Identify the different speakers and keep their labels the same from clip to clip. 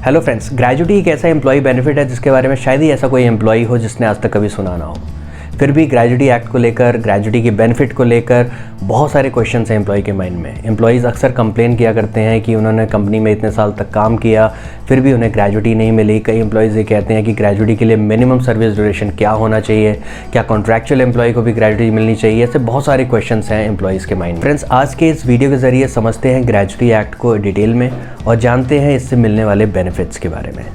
Speaker 1: Hello friends, gratuity एक ऐसा employ benefit है जिसके बारे में शायद ही ऐसा कोई एम्प्लॉय हो जिसने आज तक कभी सुना ना हो। फिर भी ग्रेजुटी एक्ट को लेकर, ग्रेजुटी के बेनिफिट को लेकर बहुत सारे क्वेश्चंस हैं एम्प्लॉय के माइंड में। एम्प्लॉयज़ अक्सर कंप्लेन किया करते हैं कि उन्होंने कंपनी में इतने साल तक काम किया फिर भी उन्हें ग्रेजुटी नहीं मिली। कई एम्प्लॉयज़ ये कहते हैं कि ग्रेजुटी के लिए मिनिमम सर्विस ड्यूरेशन क्या होना चाहिए, क्या कॉन्ट्रैक्चुअल एम्प्लॉय को भी ग्रेजुटी मिलनी चाहिए। ऐसे बहुत सारे क्वेश्चंस हैं एम्प्लॉयज़ के माइंड में। फ्रेंड्स, आज के इस वीडियो के ज़रिए समझते हैं ग्रेजुटी एक्ट को डिटेल में और जानते हैं इससे मिलने वाले बेनिफिट्स के बारे में।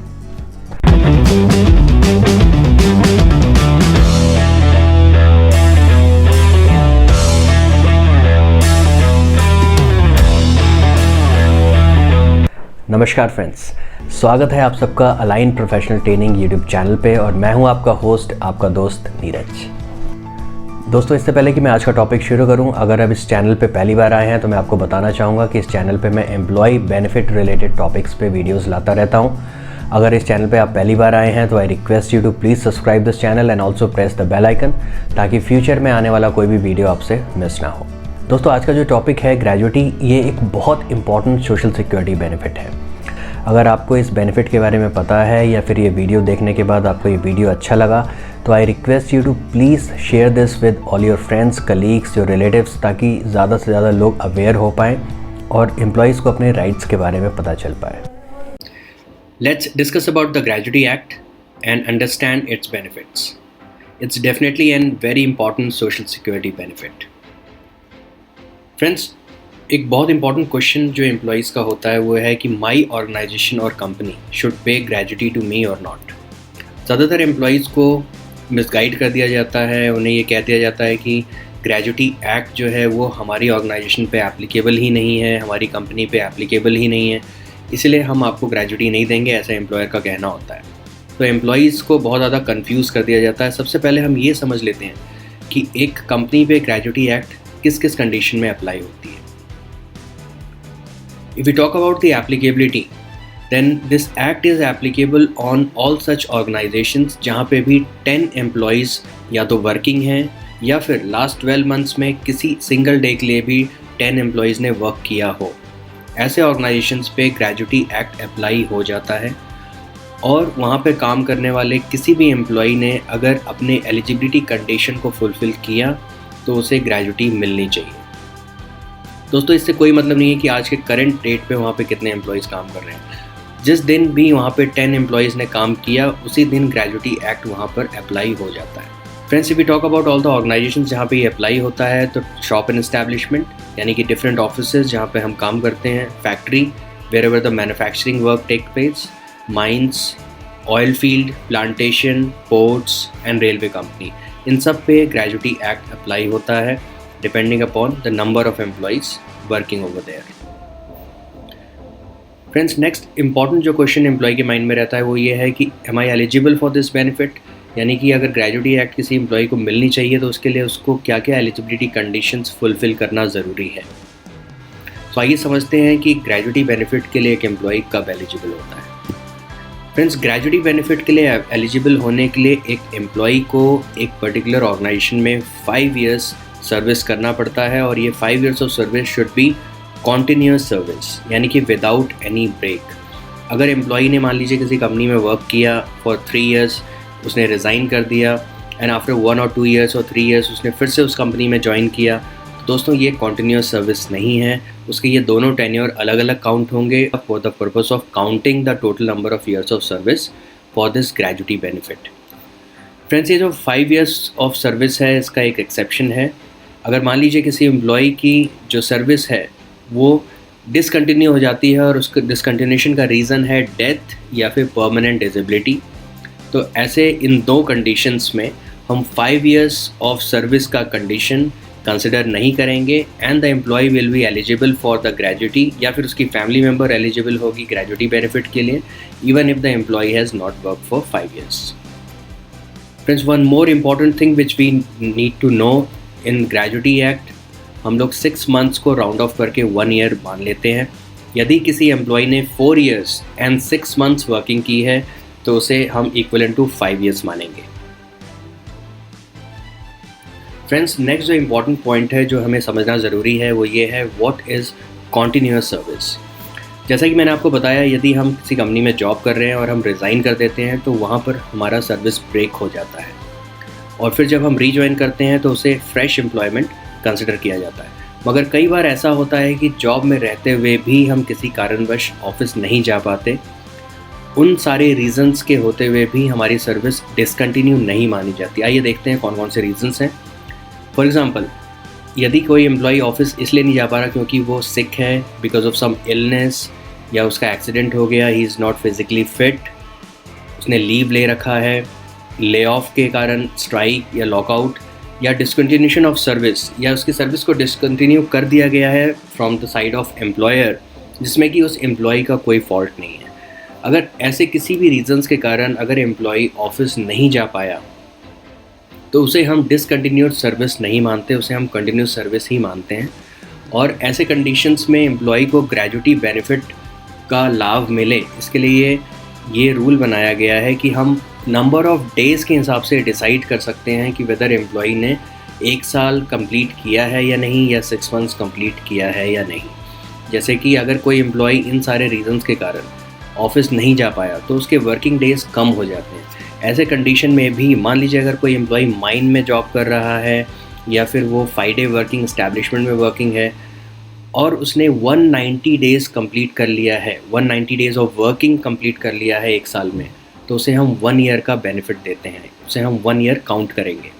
Speaker 1: नमस्कार फ्रेंड्स, स्वागत है आप सबका align professional training YouTube channel पे और मैं हूं आपका होस्ट, आपका दोस्त नीरज। दोस्तों, इससे पहले कि मैं आज का टॉपिक शुरू करूं, अगर आप इस चैनल पे पहली बार आए हैं तो मैं आपको बताना चाहूँगा कि इस चैनल पे मैं एम्प्लॉय बेनिफिट रिलेटेड टॉपिक्स पे वीडियोज़ लाता रहता हूँ। अगर इस चैनल पे आप पहली बार आए हैं तो I request you to please subscribe this channel and also press the bell icon ताकि फ्यूचर में आने वाला कोई भी वीडियो आपसे मिस ना हो। दोस्तों, आज का जो टॉपिक है ग्रेजुटी, ये एक बहुत इंपॉर्टेंट सोशल सिक्योरिटी बेनिफिट है। अगर आपको इस बेनिफिट के बारे में पता है या फिर ये वीडियो देखने के बाद आपको ये वीडियो अच्छा लगा तो I request you to please share this with all your friends, colleagues, your relatives, ताकि ज़्यादा से ज़्यादा लोग अवेयर हो पाएँ और एम्प्लॉयज़ को अपने राइट्स के बारे में पता चल पाए।
Speaker 2: Let's discuss about the Gratuity Act and understand its benefits. It's definitely a very important social security benefit. Friends, एक बहुत इंपॉर्टेंट क्वेश्चन जो एम्प्लॉयज़ का होता है वो है कि माई ऑर्गेनाइजेशन और company should pay gratuity to me और नॉट। ज़्यादातर एम्प्लॉयज़ को मिसगाइड कर दिया जाता है, उन्हें ये कह दिया जाता है कि ग्रेजुटी एक्ट जो है वो हमारी ऑर्गेनाइजेशन पे एप्लीकेबल ही नहीं है, हमारी कंपनी पे एप्लीकेबल ही नहीं है, इसलिए हम आपको ग्रेजुटी नहीं देंगे, ऐसा एम्प्लॉयर का कहना होता है। तो एम्प्लॉयज़ को बहुत ज़्यादा कंफ्यूज कर दिया जाता है। सबसे पहले हम ये समझ लेते हैं कि एक कंपनी पे ग्रेजुटी एक्ट किस किस कंडीशन में अप्लाई होती है। If we talk about the applicability, then this act is applicable on all such organizations जहाँ पे भी 10 employees या तो वर्किंग हैं या फिर लास्ट 12 मंथ्स में किसी सिंगल डे के लिए भी 10 employees ने वर्क किया हो। ऐसे ऑर्गेनाइजेशंस पे ग्रेजुटी एक्ट अप्लाई हो जाता है और वहाँ पे काम करने वाले किसी भी एम्प्लॉई ने अगर अपने एलिजिबिलिटी कंडीशन को फुलफ़िल किया तो उसे ग्रेजुटी मिलनी चाहिए। दोस्तों, इससे कोई मतलब नहीं है कि आज के करंट डेट पे वहाँ पे कितने एम्प्लॉयज़ काम कर रहे हैं। जिस दिन भी वहाँ पे 10 एम्प्लॉयज़ ने काम किया उसी दिन ग्रेजुटी एक्ट वहाँ पर अप्लाई हो जाता है। Friends, if we talk about all the organisations जहाँ पे ये अप्लाई होता है तो शॉप एंड एस्टैब्लिशमेंट यानी कि डिफरेंट ऑफिसेज जहाँ पे हम काम करते हैं, factory wherever the manufacturing work take place, mines, oil field, plantation, ports and railway company, इन सब पे ग्रेजुटी एक्ट अप्लाई होता है depending upon the number of employees working over there. Friends, next important जो question employee के mind में रहता है वो ये है कि am I eligible for this benefit, यानी कि अगर ग्रेजुटी एक्ट किसी एम्प्लॉय को मिलनी चाहिए तो उसके लिए उसको क्या क्या एलिजिबिलिटी कंडीशंस फुलफ़िल करना ज़रूरी है। तो आइए समझते हैं कि ग्रेजुटी बेनिफिट के लिए एक एम्प्लॉय कब एलिजिबल होता है। फ्रेंड्स, ग्रेजुटी बेनिफिट के लिए एलिजिबल होने के लिए एक एम्प्लॉय को एक पर्टिकुलर ऑर्गेनाइजेशन में 5 ईयर्स सर्विस करना पड़ता है और ये 5 years of service should be continuous service, यानी कि विदाउट एनी ब्रेक। अगर एम्प्लॉई ने मान लीजिए किसी कंपनी में वर्क किया फॉर 3 ईयर्स, उसने रिज़ाइन कर दिया एंड आफ्टर 1 और 2 ईयर्स और 3 ईयर्स उसने फिर से उस कंपनी में ज्वाइन किया, तो दोस्तों ये कॉन्टिन्यूस सर्विस नहीं है। उसके ये दोनों टेन्योर अलग अलग काउंट होंगे for the purpose of counting the total number of years of service for this gratuity benefit. Friends, ये जो 5 ईयर्स ऑफ सर्विस है इसका एक एक्सेप्शन है। अगर मान लीजिए किसी एम्प्लॉय की जो सर्विस है वो डिसकंटिन्यू हो जाती है और उसके डिसकंटिन्यूशन का रीज़न है डेथ या फिर परमानेंट डिसेबिलिटी, तो ऐसे इन दो कंडीशंस में हम 5 ईयर्स ऑफ सर्विस का कंडीशन कंसिडर नहीं करेंगे and the employee will be eligible for the gratuity, या फिर उसकी फैमिली मेम्बर एलिजिबल होगी ग्रेजुटी बेनिफिट के लिए, even if the employee has not work for 5 years. Friends, one more important thing which we need to know in gratuity act, हम लोग 6 months को round of करके 1 ईयर मान लेते हैं। यदि किसी एम्प्लॉय ने 4 ईयर्स एंड 6 मंथ्स वर्किंग की है तो उसे हम इक्वलेंट टू 5 ईयर्स मानेंगे। फ्रेंड्स, नेक्स्ट जो इम्पॉर्टेंट पॉइंट है जो हमें समझना ज़रूरी है वो ये है व्हाट इज़ कॉन्टिन्यूअस सर्विस। जैसा कि मैंने आपको बताया, यदि हम किसी कंपनी में जॉब कर रहे हैं और हम रिज़ाइन कर देते हैं तो वहाँ पर हमारा सर्विस ब्रेक हो जाता है, और फिर जब हम रीजॉइन करते हैं तो उसे फ्रेश एम्प्लॉयमेंट कंसिडर किया जाता है। मगर कई बार ऐसा होता है कि जॉब में रहते हुए भी हम किसी कारणवश ऑफिस नहीं जा पाते, उन सारे रीज़न्स के होते हुए भी हमारी सर्विस डिसकंटिन्यू नहीं मानी जाती। आइए देखते हैं कौन कौन से रीज़न्स हैं। फॉर एग्ज़ाम्पल, यदि कोई एम्प्लॉई ऑफिस इसलिए नहीं जा पा रहा क्योंकि वो सिक है बिकॉज ऑफ सम इलनेस, या उसका एक्सीडेंट हो गया, he is not physically fit, उसने लीव ले रखा है, ले ऑफ के कारण, स्ट्राइक या लॉकआउट, या डिसकंटिन्यूशन ऑफ सर्विस, या उसकी सर्विस को डिसकंटिन्यू कर दिया गया है from the side of employer, जिसमें कि उस एम्प्लॉई का कोई फॉल्ट नहीं है। अगर ऐसे किसी भी रीज़न्स के कारण अगर एम्प्लॉई ऑफिस नहीं जा पाया तो उसे हम डिसकंटिन्यूड सर्विस नहीं मानते, उसे हम कंटिन्यूस सर्विस ही मानते हैं। और ऐसे कंडीशंस में एम्प्लॉई को ग्रेजुटी बेनिफिट का लाभ मिले, इसके लिए ये रूल बनाया गया है कि हम नंबर ऑफ़ डेज़ के हिसाब से डिसाइड कर सकते हैं कि वेदर एम्प्लॉई ने 1 साल कंप्लीट किया है या नहीं, या 6 मंथ्स कंप्लीट किया है या नहीं। जैसे कि अगर कोई एम्प्लॉई इन सारे रीज़न्स के कारण ऑफिस नहीं जा पाया तो उसके वर्किंग डेज़ कम हो जाते हैं। ऐसे कंडीशन में भी मान लीजिए अगर कोई एम्प्लॉई माइन में जॉब कर रहा है या फिर वो 5 डे वर्किंग इस्टेब्लिशमेंट में वर्किंग है और उसने 190 डेज़ कंप्लीट कर लिया है, 190 डेज़ ऑफ वर्किंग कंप्लीट कर लिया है 1 साल में, तो उसे हम 1 ईयर का बेनिफिट देते हैं, उसे हम 1 ईयर काउंट करेंगे।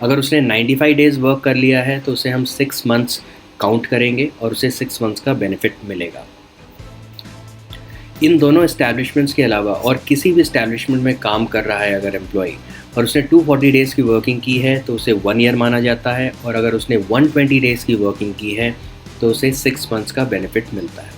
Speaker 2: अगर उसने 95 डेज़ वर्क कर लिया है तो उसे हम 6 मंथ्स काउंट करेंगे और उसे 6 मंथ्स का बेनिफिट मिलेगा। इन दोनों इस्टेब्लिशमेंट्स के अलावा और किसी भी इस्टेब्लिशमेंट में काम कर रहा है अगर एम्प्लॉई और उसने 240 डेज़ की वर्किंग की है तो उसे 1 ईयर माना जाता है, और अगर उसने 120 डेज़ की वर्किंग की है तो उसे 6 मंथ्स का बेनिफिट मिलता है।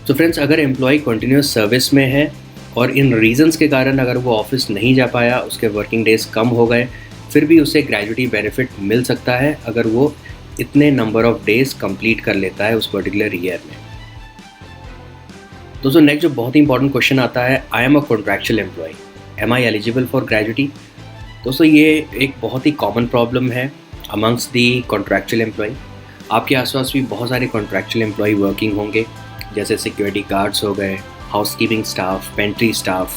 Speaker 2: तो फ्रेंड्स, अगर एम्प्लॉई कंटिन्यूस सर्विस में है और इन रीज़न्स के कारण अगर वो ऑफिस नहीं जा पाया, उसके वर्किंग डेज़ कम हो गए, फिर भी उसे ग्रेजुटी बेनिफिट मिल सकता है अगर वो इतने नंबर ऑफ़ डेज़ कंप्लीट कर लेता है उस पर्टिकुलर ईयर में। दोस्तों, नेक्स्ट जो बहुत ही इंपॉर्टेंट क्वेश्चन आता है, I am a contractual employee, am I eligible for gratuity. दोस्तों, ये एक बहुत ही कॉमन प्रॉब्लम है अमंग्स दी कॉन्ट्रैक्चुअल एम्प्लॉय। आपके आसपास भी बहुत सारे कॉन्ट्रैक्चुअल एम्प्लॉय वर्किंग होंगे, जैसे सिक्योरिटी गार्ड्स हो गए, housekeeping staff, pantry staff,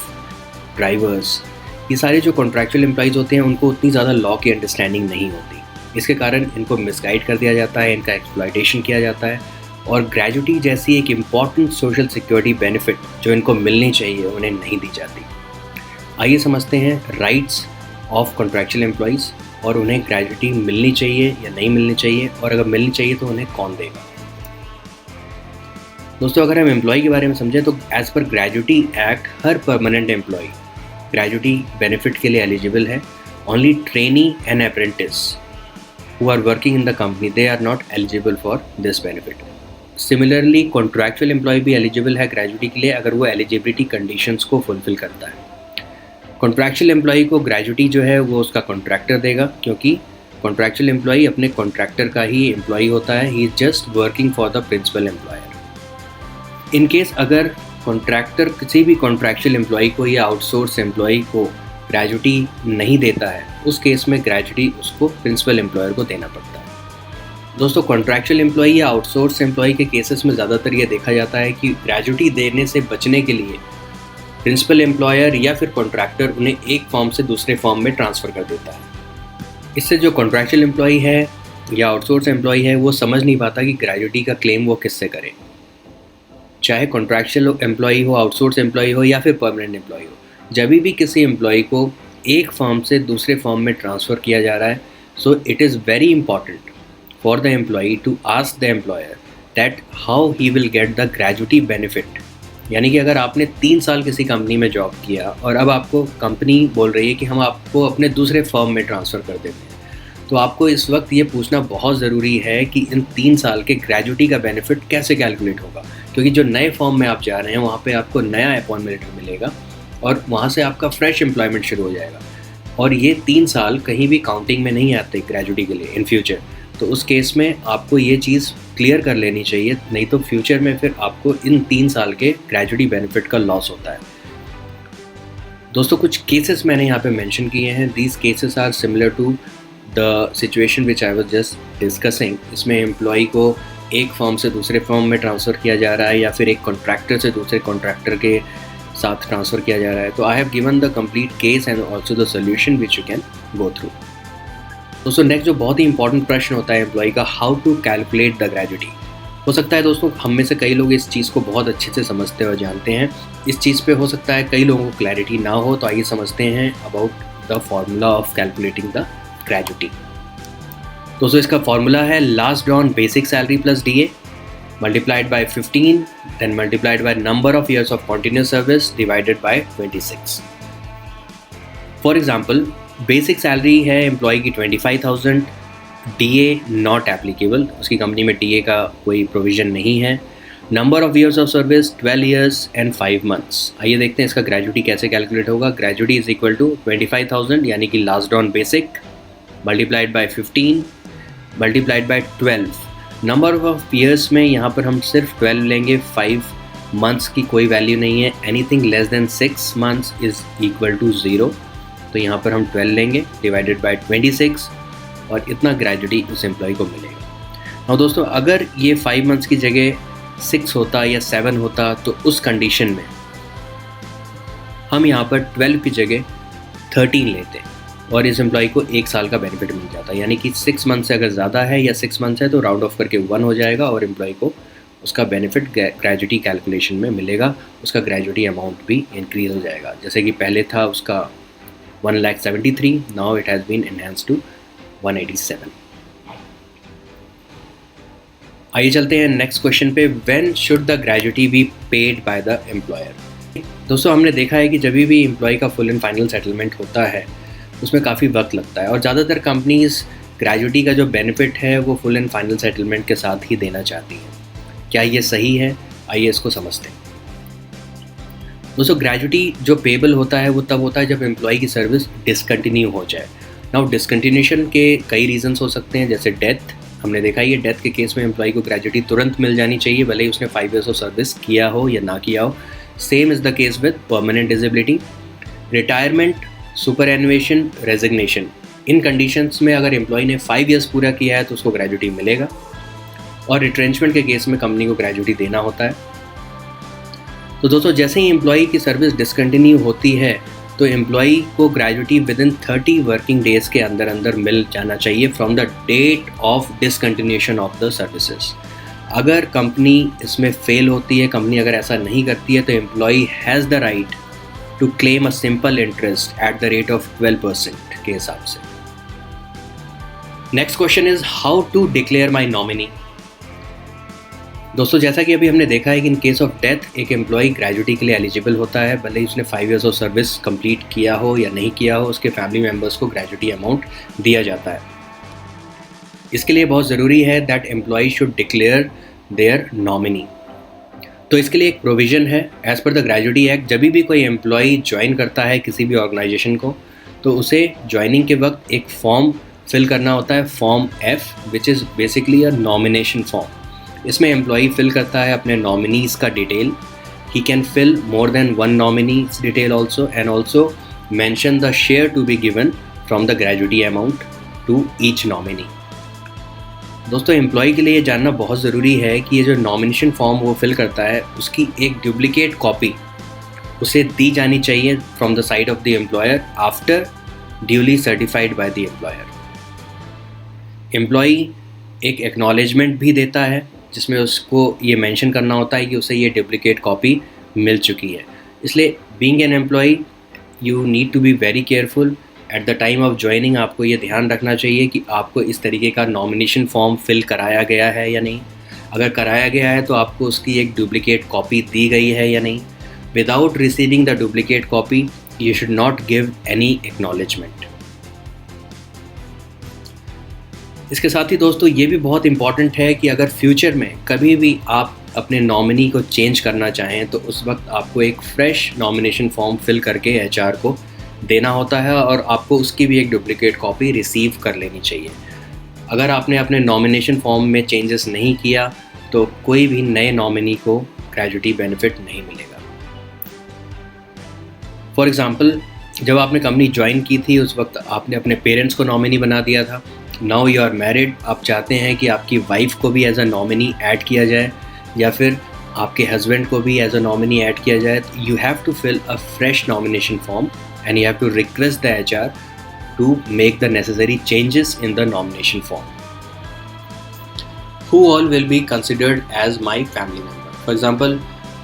Speaker 2: drivers. ये सारे जो कॉन्ट्रैक्चुअल एम्प्लॉयज़ होते हैं उनको उतनी ज़्यादा लॉ की अंडरस्टैंडिंग नहीं होती, इसके कारण इनको मिसगाइड कर दिया जाता है, इनका एक्सप्लॉयटेशन किया जाता है, और ग्रेजुटी जैसी एक इम्पॉर्टेंट सोशल सिक्योरिटी बेनिफिट जो इनको मिलनी चाहिए उन्हें नहीं दी जाती। आइए समझते हैं राइट्स ऑफ कॉन्ट्रैक्चुअल एम्प्लॉयज़ और उन्हें ग्रेजुटी मिलनी चाहिए या नहीं मिलनी चाहिए, और अगर मिलनी चाहिए तो उन्हें कौन देगा। दोस्तों, अगर हम एम्प्लॉय के बारे में समझें तो एज़ पर ग्रेजुटी एक्ट हर परमानेंट एम्प्लॉय ग्रेजुटी बेनिफिट के लिए एलिजिबल है। Only trainee and apprentice who are working in the company, they are not eligible for this benefit. Similarly contractual employee भी एलिजिबल है ग्रेजुटी के लिए अगर वो eligibility conditions को फुलफिल करता है। कॉन्ट्रैक्चुअल एम्प्लॉय को ग्रेजुटी जो है वो उसका कॉन्ट्रैक्टर देगा, क्योंकि कॉन्ट्रैक्चुअल एम्प्लॉय अपने कॉन्ट्रैक्टर का ही एम्प्लॉय होता है, he is just working for the principal employer. In case अगर कॉन्ट्रैक्टर किसी भी कॉन्ट्रैक्चुअल एम्प्लॉय को या आउटसोर्स एम्प्लॉय को ग्रेजुटी नहीं देता है, उस केस में ग्रेजुटी उसको प्रिंसिपल एम्प्लॉयर को देना पड़ता है। दोस्तों, कॉन्ट्रैक्चुअल एम्प्लॉय या आउटसोर्स एम्प्लॉय के केसेस में ज़्यादातर ये देखा जाता है कि ग्रेजुटी देने से बचने के लिए प्रिंसिपल एम्प्लॉयर या फिर कॉन्ट्रैक्टर उन्हें एक फॉर्म से दूसरे फॉर्म में ट्रांसफ़र कर देता है। इससे जो कॉन्ट्रैक्चुअल एम्प्लॉय है या आउटसोर्स एम्प्लॉय है वो समझ नहीं पाता कि ग्रेजुटी का क्लेम वो किससे करे, चाहे कॉन्ट्रैक्चुअल एम्प्लॉय हो, आउटसोर्स एम्प्लॉय हो या फिर परमानेंट एम्प्लॉय हो। जब भी किसी एम्प्लॉय को एक फॉर्म से दूसरे फॉर्म में ट्रांसफ़र किया जा रहा है, सो it is very important for the employee to ask the employer that how he will get the gratuity benefit। यानी कि अगर आपने 3 साल किसी कंपनी में जॉब किया और अब आपको कंपनी बोल रही है कि हम आपको अपने दूसरे फर्म में ट्रांसफ़र कर देते हैं, तो आपको इस वक्त ये पूछना बहुत ज़रूरी है कि इन 3 साल के ग्रेजुटी का बेनिफिट कैसे कैलकुलेट होगा, क्योंकि जो नए फॉर्म में आप जा रहे हैं वहाँ पे आपको नया अपॉइंटमेंट लेटर मिलेगा और वहाँ से आपका फ्रेश एम्प्लॉयमेंट शुरू हो जाएगा, और ये 3 साल कहीं भी काउंटिंग में नहीं आते ग्रेजुटी के लिए इन फ्यूचर। तो उस केस में आपको ये चीज़ क्लियर कर लेनी चाहिए, नहीं तो फ्यूचर में फिर आपको इन 3 साल के ग्रेजुटी बेनिफिट का लॉस होता है। दोस्तों, कुछ केसेस मैंने यहाँ पे मेंशन किए हैं। These cases are similar to the situation which I was just discussing. इसमें एम्प्लॉय को एक फर्म से दूसरे फर्म में ट्रांसफ़र किया जा रहा है या फिर एक कॉन्ट्रैक्टर से दूसरे कॉन्ट्रैक्टर के साथ ट्रांसफ़र किया जा रहा है। तो I have given the complete case and also the solution which you can go through. दोस्तों नेक्स्ट जो बहुत ही इंपॉर्टेंट प्रश्न होता है एम्प्लॉय का, how to calculate the gratuity. हो सकता है दोस्तों हम में से कई लोग इस चीज़ को बहुत अच्छे से समझते और जानते हैं, इस चीज़ पे हो सकता है कई लोगों को क्लैरिटी ना हो, तो आइए समझते हैं about the formula of calculating the gratuity. दोस्तों इसका फॉर्मूला है last on basic salary plus DA multiplied by 15 then multiplied by number of years of continuous service divided by 26। For example basic salary है employee की 25,000, DA not applicable, उसकी company में DA का कोई provision नहीं है। Number of years of service 12 years and 5 months. आइए देखते हैं इसका ग्रेजुटी कैसे कैलकुलेट होगा। ग्रेजुटी इज इक्वल टू 25,000 यानी कि last on basic multiplied by 15 multiplied by 12। Number of years में यहाँ पर हम सिर्फ 12 लेंगे, 5 मंथ्स की कोई वैल्यू नहीं है। Anything less than 6 months is equal to 0, तो यहाँ पर हम 12 लेंगे डिवाइडेड बाय 26 और इतना ग्रेजुटी उस एम्प्लॉय को मिलेगा। और दोस्तों अगर ये 5 मंथ्स की जगह 6 होता या 7 होता तो उस कंडीशन में हम यहाँ पर 12 की जगह 13 लेते और इस एम्प्लॉय को 1 साल का बेनिफिट मिल जाता। यानी कि 6 मंथ से अगर ज़्यादा है या 6 मंथ्स है तो राउंड ऑफ करके 1 हो जाएगा और एम्प्लॉय को उसका बेनिफिट ग्रेजुटी कैलकुलेशन में मिलेगा, उसका ग्रेजुटी अमाउंट भी इंक्रीज हो जाएगा। जैसे कि पहले था उसका 1,73,000, now it has been enhanced to 187। आइए चलते हैं नेक्स्ट क्वेश्चन पे, when should the gratuity be paid by the employer. दोस्तों हमने देखा है कि जब भी एम्प्लॉय का फुल एंड फाइनल सेटलमेंट होता है उसमें काफ़ी वक्त लगता है और ज़्यादातर कंपनीज ग्रेजुटी का जो बेनिफिट है वो फुल एंड फाइनल सेटलमेंट के साथ ही देना चाहती हैं। क्या ये सही है? आइए इसको समझते हैं। दोस्तों ग्रेजुटी जो पेबल होता है वो तब होता है जब एम्प्लॉय की सर्विस डिसकंटिन्यू हो जाए। नाउ डिसकंटिन्यूशन के कई रीजंस हो सकते हैं, जैसे डेथ। हमने देखा ये डेथ के केस में एम्प्लॉय को ग्रेजुटी तुरंत मिल जानी चाहिए, भले ही उसने 5 ईयर्स ऑफ सर्विस किया हो या ना किया हो। Same is the case with permanent disability, retirement, superannuation, resignation. इन कंडीशंस में अगर एम्प्लॉय ने 5 ईयर्स पूरा किया है तो उसको ग्रेजुटी मिलेगा और रिट्रेंचमेंट के केस में कंपनी को ग्रेजुटी देना होता है। तो दोस्तों जैसे ही एम्प्लॉय की सर्विस डिसकंटिन्यू होती है तो एम्प्लॉय को gratuity within 30 working days के अंदर अंदर मिल जाना चाहिए from the date of discontinuation of the services. अगर कंपनी इसमें फेल होती है, कंपनी अगर ऐसा नहीं करती है, तो employee has the right to claim a simple interest at the rate of 12% के हिसाब से। Next question is how to declare my nominee. दोस्तों जैसा कि अभी हमने देखा है कि इन केस ऑफ डेथ एक एम्प्लॉय ग्रेजुटी के लिए एलिजिबल होता है, भले ही उसने 5 ईयर्स ऑफ सर्विस कंप्लीट किया हो या नहीं किया हो, उसके फैमिली मेम्बर्स को ग्रेजुटी अमाउंट दिया जाता है। इसके लिए बहुत ज़रूरी है that employee should declare their nominee. तो इसके लिए एक प्रोविज़न है as per the gratuity act. जब भी कोई एम्प्लॉय ज्वाइन करता है किसी भी ऑर्गेनाइजेशन को तो उसे ज्वाइनिंग के वक्त एक फॉर्म फिल करना होता है, form F, which is basically a nomination form. इसमें एम्प्लॉय फिल करता है अपने नॉमिनीज़ का detail. He can fill more than 1 nominees detail also and also mention the share to be given from the gratuity amount to each nominee. दोस्तों employee के लिए ये जानना बहुत ज़रूरी है कि ये जो नॉमिनेशन फॉर्म वो फिल करता है उसकी एक डुप्लीकेट कॉपी उसे दी जानी चाहिए from the side of the employer after duly certified by the employer. Employee एक एक्नॉलेजमेंट भी देता है जिसमें उसको ये मेंशन करना होता है कि उसे ये डुप्लीकेट कॉपी मिल चुकी है। इसलिए being an employee you need to be very careful at the time of joining. आपको ये ध्यान रखना चाहिए कि आपको इस तरीके का नॉमिनेशन फॉर्म फिल कराया गया है या नहीं। अगर कराया गया है तो आपको उसकी एक डुप्लीकेट कॉपी दी गई है या नहीं। Without receiving the duplicate copy you should not give any acknowledgement. इसके साथ ही दोस्तों ये भी बहुत इंपॉर्टेंट है कि अगर फ्यूचर में कभी भी आप अपने नॉमिनी को चेंज करना चाहें तो उस वक्त आपको एक फ्रेश नॉमिनेशन फॉर्म फिल करके HR को देना होता है और आपको उसकी भी एक डुप्लीकेट कॉपी रिसीव कर लेनी चाहिए। अगर आपने अपने नॉमिनेशन फॉर्म में चेंजेस नहीं किया तो कोई भी नए नॉमिनी को ग्रेजुटी बेनिफिट नहीं मिलेगा। फॉर एग्ज़ाम्पल जब आपने कंपनी ज्वाइन की थी उस वक्त आपने अपने पेरेंट्स को नॉमिनी बना दिया था नाउ यू आर मैरिड, आप चाहते हैं कि आपकी वाइफ को भी एज अ नॉमिनी ऐड किया जाए या फिर आपके हस्बैंड को भी एज अ नॉमिनी ऐड किया जाए, you have to fill a fresh nomination form and you have to request the HR to make the necessary changes in the nomination form. Who all will be considered as my family member? For example,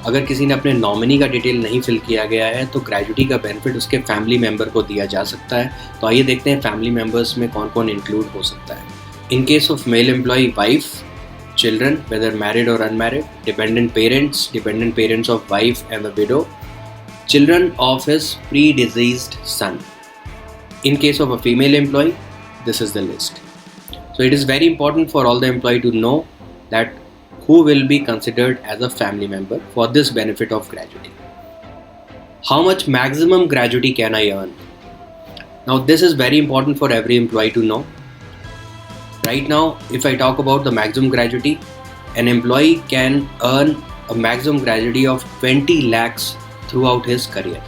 Speaker 2: अगर किसी ने अपने nominee का detail नहीं fill किया गया है तो ग्रेजुटी का बेनिफिट उसके फैमिली मेम्बर को दिया जा सकता है. तो आइए देखते हैं फैमिली मेम्बर्स में कौन कौन इंक्लूड हो सकता है. In case of male employee, wife, children whether married और unmarried, dependent parents of wife and the widow, children of his predeceased son. In case of a female employee, this is the list. So it is very important for all the employee to know that who will be considered as a family member for this benefit of gratuity. How much maximum gratuity can I earn? Now this is very important for every employee to know. Right now, if I talk about the maximum gratuity, an employee can earn a maximum gratuity of 20 lakhs throughout his career.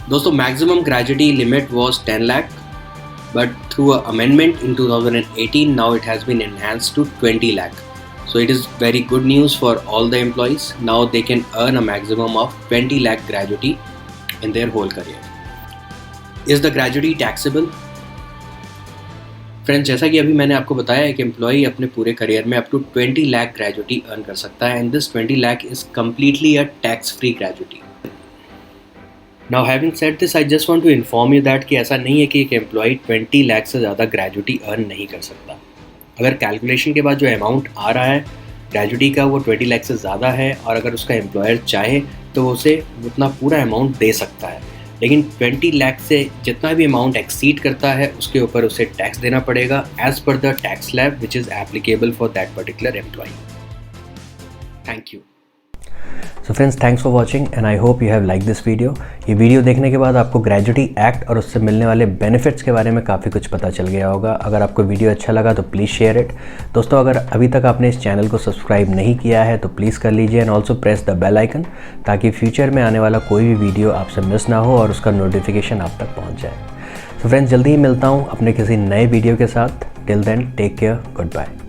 Speaker 2: दोस्तों maximum gratuity limit was 10 lakh, but through a amendment in 2018 now it has been enhanced to 20 lakh. So it is very good news for all the employees. Now they can earn a maximum of 20 lakh gratuity in their whole career. Is the gratuity taxable? Friends, जैसा कि अभी मैंने आपको बताया है कि employee अपने पूरे करियर में up to 20 lakh gratuity earn कर सकता है and this 20 lakh is completely a tax free gratuity. Now having said this, I just want to inform you that कि ऐसा नहीं है कि एक एम्प्लॉई 20 लाख से ज़्यादा ग्रेजुटी अर्न नहीं कर सकता. अगर कैलकुलेशन के बाद जो अमाउंट आ रहा है ग्रेजुटी का वो 20 लाख से ज़्यादा है और अगर उसका एम्प्लॉयर चाहे तो वो उसे उतना पूरा अमाउंट दे सकता है. लेकिन 20 लाख से जितना भी अमाउंट एक्सीड करता है उसके ऊपर उसे टैक्स देना पड़ेगा as per the tax slab which is applicable for that particular employee. Thank you.
Speaker 1: So friends, thanks for watching and I hope you have like this video. ये वीडियो देखने के बाद आपको ग्रेजुटी एक्ट और उससे मिलने वाले बेनिफिट्स के बारे में काफ़ी कुछ पता चल गया होगा. अगर आपको वीडियो अच्छा लगा तो प्लीज़ शेयर इट. दोस्तों, अगर अभी तक आपने इस चैनल को सब्सक्राइब नहीं किया है तो प्लीज़ कर लीजिए and also press the bell icon ताकि फ्यूचर में आने वाला कोई भी वीडियो आपसे मिस ना हो और उसका नोटिफिकेशन आप तक पहुँच जाए. सो फ्रेंड्स, जल्दी ही मिलता हूँ अपने किसी नए वीडियो के साथ. Till then, take care, good bye.